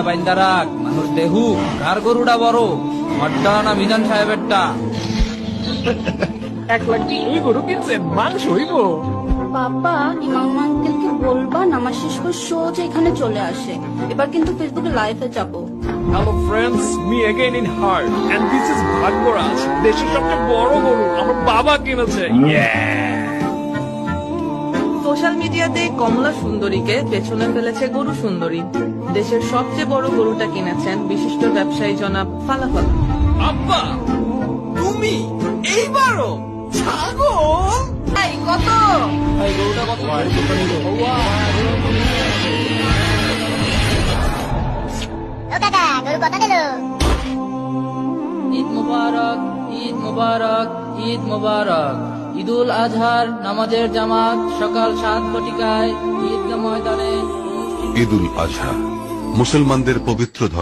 বাইন্দা রাখ, মানুষ দেহু কার গরুটা বড়, আমারটা না মিজান সাহেবেরটা? 1 লাখ দিয়ে এই গরু কিনছেন, মাংস হইব। বাবা, ইমাম আঙ্কেলকে বলবা নামাজ শেষ করে সোজা এখানে চলে আসে। এবার কিন্তু ফেসবুকে লাইভে যাব। Hello friends, me again in heart and this is Bhagyaraj, দেশের সবচেয়ে বড় গরু আমার বাবা কিনেছে। সোশ্যাল মিডিয়াতে কমলা সুন্দরীকে পেছনে ফেলেছে গরু সুন্দরী। দেশের সবচেয়ে বড় গরুটা কিনেছেন বিশিষ্ট ব্যবসায়ী জনাব ফালাফালা। আব্বা, তুমি এইবারও ছাগল? এই কত? ভাই গরুটা কত? ঈদ মুবারক, ঈদ মুবারক, ঈদ মুবারক। ঈদুল আজহার নামাজের জামাত সকাল 7 ঘটিকায় ঈদগাহ ময়দানে। ঈদুল আজহা মুসলমানদের পবিত্র